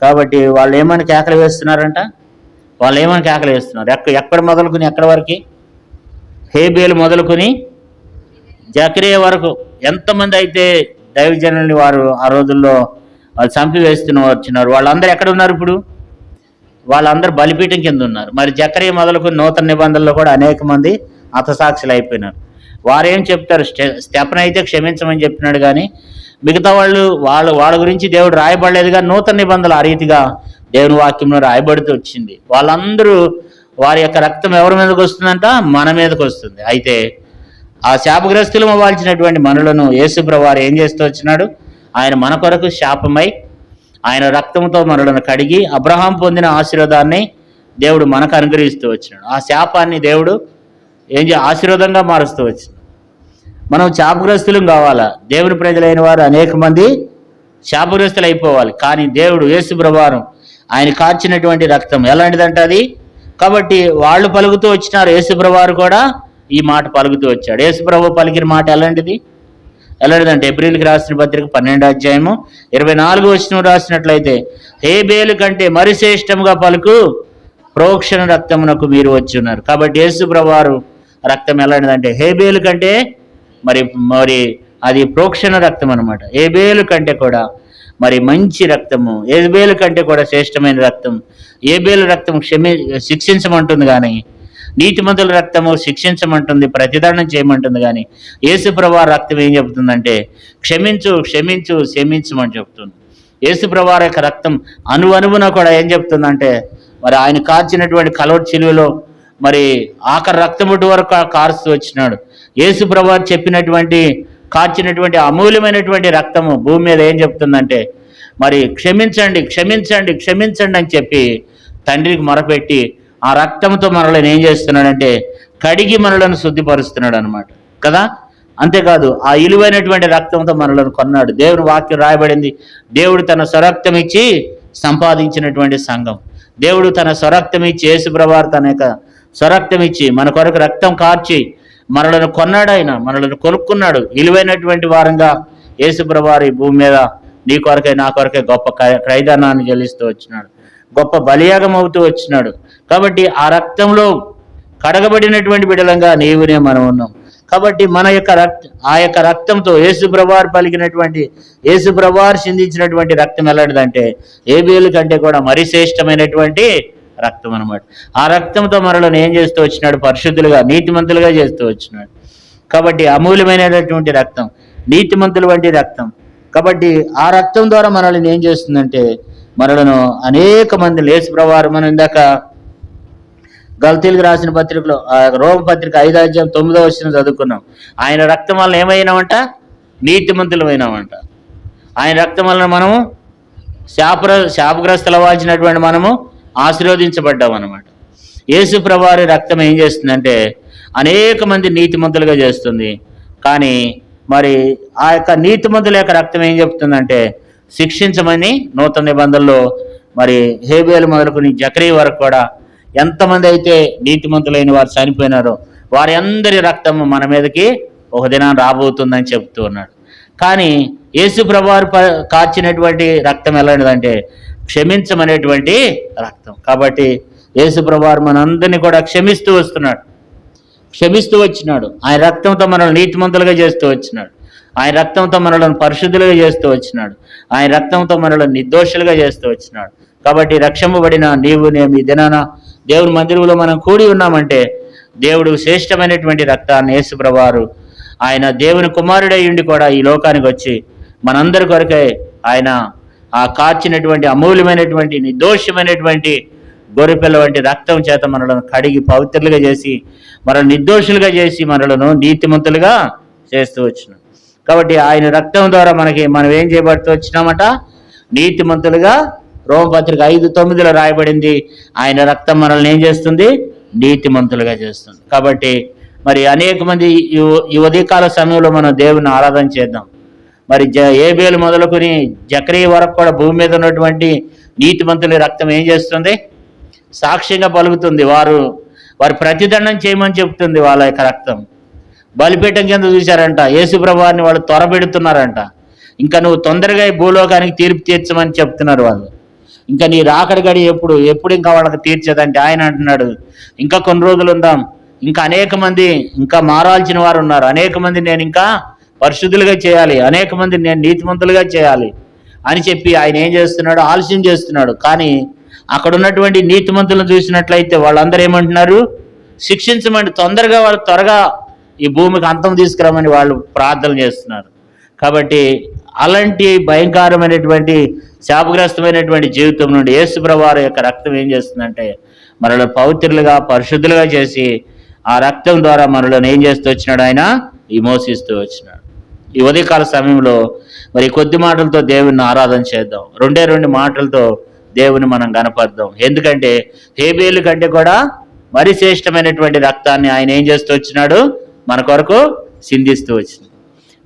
కాబట్టి వాళ్ళు ఏమని కేకలు వేస్తున్నారంట? ఎక్కడ మొదలుకుని ఎక్కడి వరకు? హేబేలు మొదలుకొని జకరియా వరకు ఎంతమంది అయితే దైవజనుల్ని వారు ఆ రోజుల్లో వాళ్ళు చంపివేస్తున్న వచ్చినారు, వాళ్ళందరూ ఎక్కడ ఉన్నారు ఇప్పుడు? వాళ్ళందరూ బలిపీఠం కింద ఉన్నారు. మరి జకరియా మొదలుకొని నూతన నిబంధనలో కూడా అనేక మంది హతసాక్షులు అయిపోయినారు. వారేం చెప్తారు? స్టెఫెను అయితే క్షమించమని చెప్పినాడు, కానీ మిగతా వాళ్ళ గురించి దేవుడు రాయబడలేదు. కానీ నూతన నిబంధనలు ఆ రీతిగా దేవుని వాక్యంలో రాయబడుతూ వచ్చింది. వాళ్ళందరూ వారి యొక్క రక్తం ఎవరి మీదకి వస్తుందంట? మన మీదకి వస్తుంది. అయితే ఆ శాపగ్రస్తులు అవ్వాల్సినటువంటి మనలను యేసుప్రభువు వారు ఏం చేస్తూ వచ్చినాడు? ఆయన మన కొరకు శాపమై ఆయన రక్తంతో మనలను కడిగి అబ్రహాం పొందిన ఆశీర్వాదాన్ని దేవుడు మనకు అనుగ్రహిస్తూ వచ్చినాడు. ఆ శాపాన్ని దేవుడు ఆశీర్వాదంగా మారుస్తూ వచ్చినాడు. మనం శాపగ్రస్తులం కావాలా? దేవుని ప్రజలైన వారు అనేక మంది శాపగ్రస్తులు అయిపోవాలి. కానీ దేవుడు యేసుప్రభువు ఆయన కార్చినటువంటి రక్తం ఎలాంటిదంట అది? కాబట్టి వాళ్ళు పలుకుతూ వచ్చినారు, యేసుప్రభువు వారు కూడా ఈ మాట పలుకుతూ వచ్చాడు. యేసుప్రభువు పలికిన మాట ఎలాంటిదంటే ఎబ్రిల్కి రాసిన పత్రిక 12వ అధ్యాయము 24వ వచనం రాసినట్లయితే, హేబేలు కంటే మరి శ్రేష్టముగా పలుకు ప్రోక్షణ రక్తమునకు మీరు వచ్చి ఉన్నారు. కాబట్టి యేసుప్రభువు వారు రక్తం ఎలాంటిదంటే హేబేలు కంటే మరి అది ప్రోక్షణ రక్తం అనమాట. హేబేలు కంటే కూడా మరి మంచి రక్తము, హేబేలు కంటే కూడా శ్రేష్టమైన రక్తం. హేబేలు రక్తం శిక్షించమంటుంది, కానీ నీతిమంతుల రక్తము శిక్షించమంటుంది, ప్రతిదండం చేయమంటుంది. కానీ యేసుప్రభువు రక్తం ఏం చెబుతుందంటే క్షమించమని చెప్తుంది. యేసుప్రభువు యొక్క రక్తం అణువణువున కూడా ఏం చెప్తుందంటే, మరి ఆయన కార్చినటువంటి కల్వరి శిలువలో మరి ఆఖరి రక్తముటి వరకు కారుస్తూ వచ్చినాడు. యేసుప్రభువు చెప్పినటువంటి కార్చినటువంటి అమూల్యమైనటువంటి రక్తము భూమి మీద ఏం చెప్తుందంటే, మరి క్షమించండి క్షమించండి క్షమించండి అని చెప్పి తండ్రికి మొరపెట్టి ఆ రక్తంతో మనల్ని ఏం చేస్తున్నాడంటే కడిగి మనలను శుద్ధిపరుస్తున్నాడు అనమాట కదా. అంతేకాదు ఆ విలువైనటువంటి రక్తంతో మనలను కొన్నాడు. దేవుని వాక్యం రాయబడింది, దేవుడు తన స్వరక్తం ఇచ్చి సంపాదించినటువంటి సంఘం. దేవుడు తన స్వరక్తం ఇచ్చి, యేసుప్రభువారు తన యొక్క స్వరక్తం ఇచ్చి మన కొరకు రక్తం కార్చి మనలను కొన్నాడు. ఆయన మనలను కొనుక్కున్నాడు. విలువైనటువంటి వారంగా యేసుప్రభువారు ఈ భూమి మీద నీ కొరకే నా కొరకే గొప్ప క్రయధనాన్ని చెల్లిస్తూ వచ్చినాడు, గొప్ప బలియాగం అవుతూ వచ్చినాడు. కాబట్టి ఆ రక్తంలో కడగబడినటువంటి బిడ్డలంగా నీవునే మనం ఉన్నాం. కాబట్టి మన యొక్క ఆ యొక్క రక్తంతో యేసుప్రభువారు పలికినటువంటి, యేసుప్రభువారు చిందించినటువంటి రక్తం ఎలాంటిదంటే ఏబేలు కంటే కూడా మరి శ్రేష్టమైనటువంటి రక్తం అనమాట. ఆ రక్తంతో మనలను ఏం చేస్తూ వచ్చినాడు? పరిశుద్ధులుగా, నీతిమంతులుగా చేస్తూ వచ్చినాడు. కాబట్టి అమూల్యమైనటువంటి రక్తం, నీతిమంతుల వంటి రక్తం. కాబట్టి ఆ రక్తం ద్వారా మనల్ని ఏం చేస్తుందంటే మనలను అనేక మంది, యేసుప్రభువారు మనం ఇందాక గలతీయులకు రాసిన పత్రికలో రోమ పత్రిక 5:9 చదువుకున్నాం. ఆయన రక్తం వలన ఏమైనామంట? నీతిమంతులమైనామంట. ఆయన రక్తం వలన మనము శాపగ్రస్తులు అవ్వాల్సినటువంటి మనము ఆశీర్వదించబడ్డాం అనమాట. యేసుప్రభువారి రక్తం ఏం చేస్తుందంటే అనేక మంది నీతిమంతులుగా చేస్తుంది. కానీ మరి ఆ యొక్క నీతిమంతుల యొక్క రక్తం ఏం చెప్తుందంటే శిక్షించమని నూతన నిబంధనలో మరి హేబేలు మొదలుకొని జకరీ వరకు కూడా ఎంతమంది అయితే నీతిమంతులైన వారు చనిపోయినారో వారి అందరి రక్తం మన మీదకి ఒక దినాన్ని రాబోతుందని చెప్తూ ఉన్నాడు. కానీ యేసుప్రభువారు కార్చినటువంటి రక్తం ఎలాంటిదంటే క్షమించమనేటువంటి రక్తం. కాబట్టి యేసుప్రభువారు మనందరినీ కూడా క్షమిస్తూ వచ్చినాడు. ఆయన రక్తంతో మనల్ని నీతిమంతులుగా చేస్తూ వచ్చినాడు. ఆయన రక్తంతో మనలను పరిశుద్ధులుగా చేస్తూ వచ్చినాడు. ఆయన రక్తంతో మనలను నిర్దోషులుగా చేస్తూ వచ్చినాడు. కాబట్టి రక్షింపబడిన నీవు నేను ఈ దినాన దేవుని మందిరంలో మనం కూడి ఉన్నామంటే దేవుడు శ్రేష్టమైనటువంటి రక్తాన్ని యేసుప్రభువారు ఆయన దేవుని కుమారుడై ఉండి కూడా ఈ లోకానికి వచ్చి మనందరి కొరకై ఆయన ఆ కార్చినటువంటి అమూల్యమైనటువంటి నిర్దోషమైనటువంటి గొర్రెపిల్ల వంటి రక్తం చేత మనలను కడిగి పవిత్రులుగా చేసి మనల్ని నిర్దోషులుగా చేసి మనలను నీతిమంతులుగా చేస్తూ వచ్చినాం. కాబట్టి ఆయన రక్తం ద్వారా మనం ఏం చేయబడుతూ వచ్చినామట? నీతిమంతులుగా. రోమపత్రిక 5:9 రాయబడింది, ఆయన రక్తం మనల్ని ఏం చేస్తుంది? నీతిమంతులుగా చేస్తుంది. కాబట్టి మరి అనేక మంది ఈ ఉదయకాల సమయంలో మనం దేవుని ఆరాధన చేద్దాం. మరి ఏబేలు మొదలుకొని జకరీ వరకు కూడా భూమి మీద ఉన్నటువంటి నీతిమంతుల రక్తం ఏం చేస్తుంది? సాక్ష్యంగా పలుకుతుంది. వారి ప్రతిదండం చేయమని చెప్తుంది. వాళ్ళ యొక్క రక్తం బలిపీఠం కింద చూశారంట. యేసుప్రభువారిని వాళ్ళు త్వరపెడుతున్నారంట. ఇంకా నువ్వు తొందరగా ఈ భూలోకానికి తీర్పు తీర్చమని చెప్తున్నారు వాళ్ళు. ఇంకా నీ రాకడి గడి ఎప్పుడు ఇంకా వాళ్ళకి తీర్చదంటే ఆయన అంటున్నాడు ఇంకా కొన్ని రోజులు ఉందాం, ఇంకా అనేక మంది ఇంకా మారాల్సిన వారు ఉన్నారు, అనేక మంది నేను ఇంకా పరిశుద్ధులుగా చేయాలి, అనేక మంది నేను నీతిమంతులుగా చేయాలి అని చెప్పి ఆయన ఏం చేస్తున్నాడు? ఆలస్యం చేస్తున్నాడు. కానీ అక్కడ ఉన్నటువంటి నీతిమంతులను చూసినట్లయితే వాళ్ళందరూ ఏమంటున్నారు? శిక్షించమని, త్వరగా ఈ భూమికి అంతం తీసుకురామని వాళ్ళు ప్రార్థన చేస్తున్నారు. కాబట్టి అలాంటి భయంకరమైనటువంటి శాపగ్రస్తమైనటువంటి జీవితం నుండి యేసుప్రభువారి యొక్క రక్తం ఏం చేస్తుందంటే మనల్ని పవిత్రులుగా, పరిశుద్ధులుగా చేసి ఆ రక్తం ద్వారా మనల్ని ఏం చేస్తూ వచ్చినాడు? ఆయన విమోచిస్తూ వచ్చినాడు. ఈ ఉదయకాల సమయంలో మరి కొద్ది మాటలతో దేవుని ఆరాధన చేద్దాం. 2 మాటలతో దేవుని మనం గణపడదాం. ఎందుకంటే హేబేలు కంటే కూడా మరి శ్రేష్టమైనటువంటి రక్తాన్ని ఆయన ఏం చేస్తూ వచ్చినాడు? మన కొరకు సిందిస్తూ వచ్చింది.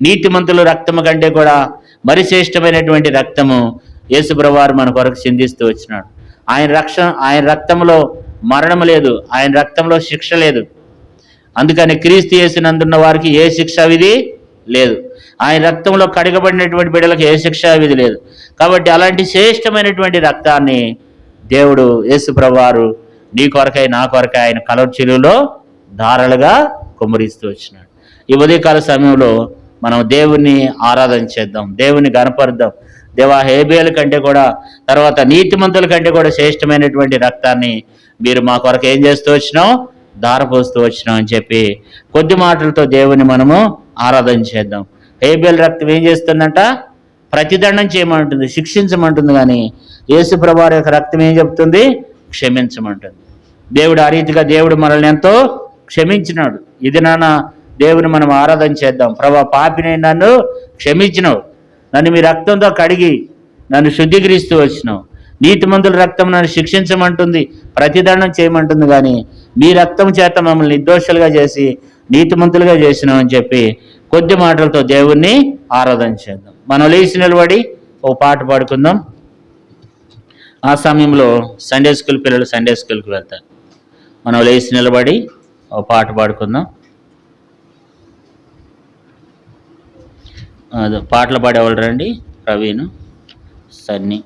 నీతిమంతుల రక్తము కంటే కూడా మరి శ్రేష్టమైనటువంటి రక్తము యేసుప్రభువారు మన కొరకు సిందిస్తూ వచ్చినాడు. ఆయన రక్తంలో మరణం లేదు, ఆయన రక్తంలో శిక్ష లేదు. అందుకని క్రీస్తు యేసునందున్న వారికి ఏ శిక్ష విధి లేదు. ఆయన రక్తంలో కడగబడినటువంటి బిడ్డలకు ఏ శిక్ష విధి లేదు. కాబట్టి అలాంటి శ్రేష్టమైనటువంటి రక్తాన్ని దేవుడు యేసుప్రభువారు నీ కొరకై నా కొరకై ఆయన కలువరి శిలువలో ధారలుగా కుమ్మరిస్తూ వచ్చినాడు. ఈ ఉదయకాల సమయంలో మనం దేవుణ్ణి ఆరాధన చేద్దాం, దేవుని గణపరుద్దాం. దేవా, హేబేలు కంటే కూడా, తర్వాత నీతిమంతుల కంటే కూడా శ్రేష్టమైనటువంటి రక్తాన్ని మీరు మా కొరకు ఏం చేస్తూ వచ్చినాం? ధారపోస్తూ వచ్చినాం అని చెప్పి కొద్ది మాటలతో దేవుని మనము ఆరాధన చేద్దాం. హేబేలు రక్తం ఏం చేస్తుందంట? ప్రతిదండం చేయమంటుంది, శిక్షించమంటుంది. కానీ యేసుప్రభువారి యొక్క రక్తం ఏం చెప్తుంది? క్షమించమంటుంది. దేవుడు ఆ రీతిగా దేవుడు మనల్ని ఎంతో క్షమించినాడు. ఇది నాన్న దేవుని మనం ఆరాధన చేద్దాం. ప్రభా, పాపిని నన్ను క్షమించినావు, నన్ను మీ రక్తంతో కడిగి నన్ను శుద్ధీకరిస్తూ వచ్చినావు. నీతిమంతుల రక్తం నన్ను శిక్షించమంటుంది, ప్రతిదండం చేయమంటుంది, కానీ మీ రక్తం చేత మమ్మల్ని నిర్దోషులుగా చేసి నీతిమంతులుగా చేసినావు అని చెప్పి కొద్ది మాటలతో దేవుణ్ణి ఆరాధన చేద్దాం. మనం లేచి నిలబడి ఓ పాట పాడుకుందాం. ఆ సమయంలో సండే స్కూల్ పిల్లలు సండే స్కూల్కి వెళ్తారు. మనం లేచి నిలబడి ఓ పాట పాడుకుందాం. పాటలు పాడేవాళ్ళు రండి. ప్రవీణ్, సన్నీ.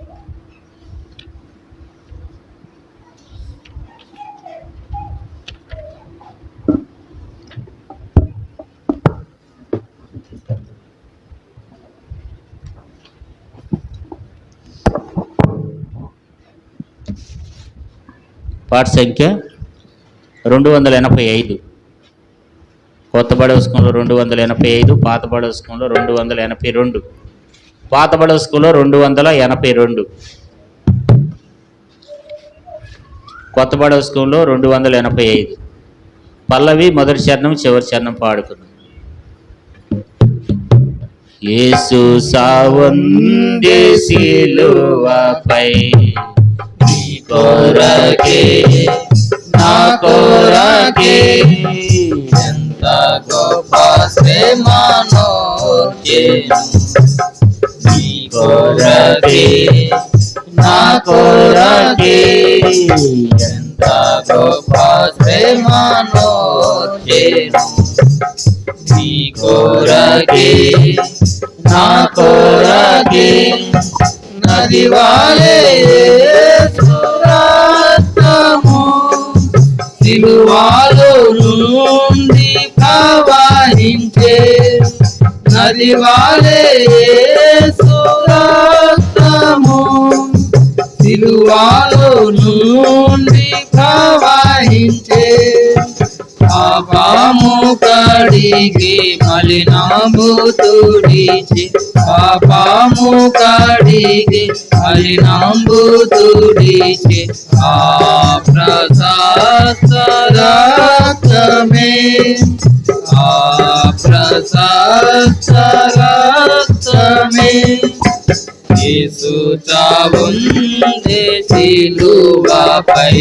పాట సంఖ్య 285. కొత్త బడవస్కంలో 285, పాత బడవస్కంలో 282. పాత బడవస్కంలో 282, కొత్త బడవస్కంలో 285. పల్లవి మొదటి చరణం చివరి చరణం పాడుకుందాం. యేసు సావందే సిలువపై కొరకే, నా కొరకే, ఎంత గొప్ప శ్రమను నీ కొరకే, నా కొరకే, ఎంత గొప్ప శ్రమను నీ కొరకే, నా కొరకే, నది వాలే రక్తము సిలువలో నుండి ప్రవహించే, నది వాలే రక్తము సిలువలో నుండి ప్రవహించే, పాపము కడిగి మలినాంబుతుడిచి, పాపము కడిగి మలినాంబుతుడిచి, ఆ ప్రశస్త రక్తమే, ఆ ప్రశస్త రక్తమే, యేసు చావుందే సిలువపై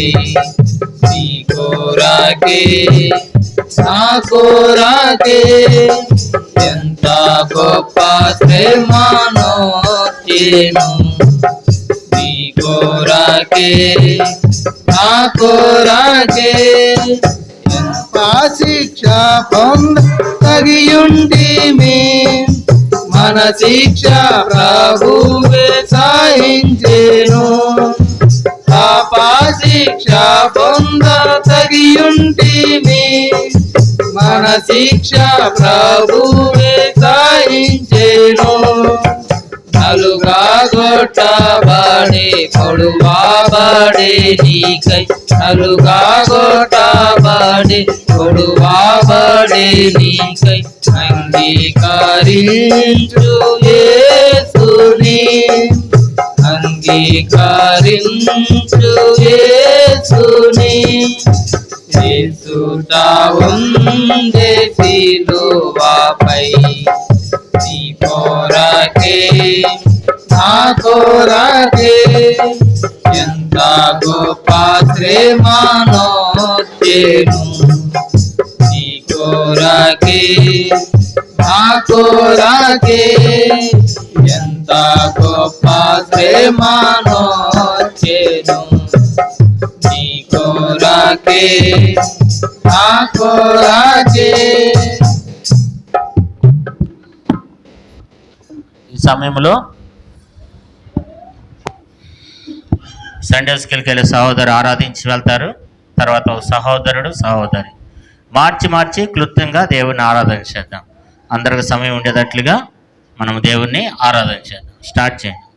నీ కొరకే, నా కొరకే, ఎంత గొప్ప శ్రమను నీ కొరకే, నా కొరకే, ఎంత శిక్ష పొందగియుంటిమి, మన శిక్ష ప్రభువే సహించెను, పాప శిక్ష పొందగియుంటిమి, మన శిక్ష ప్రభువే సహించెను, నలుగా గొట్టబడి పొడువాబడే నీకై, నలుగా గొట్టబడి పొడువాబడే నీకై, అంగీకరించు యేసుని, అంగీకరించు యేసుని, యేసు చావుందే సిలువపై నీ కొరకే, నా కొరకే, ఎంత గొప్ప శ్రమను నీ కొరకే, నా కొరకే, ఎంత గొప్ప శ్రమను నీ కొరకే, నా కొరకే. ఈ సమయంలో సండే స్కూల్కి వెళ్ళే సహోదరు ఆరాధించి వెళ్తారు. తర్వాత ఒక సహోదరుడు సహోదరి మార్చి క్లుప్తంగా దేవుణ్ణి ఆరాధన చేద్దాం. అందరికి సమయం ఉండేటట్లుగా మనం దేవుణ్ణి ఆరాధన చేద్దాం. స్టార్ట్ చేయండి.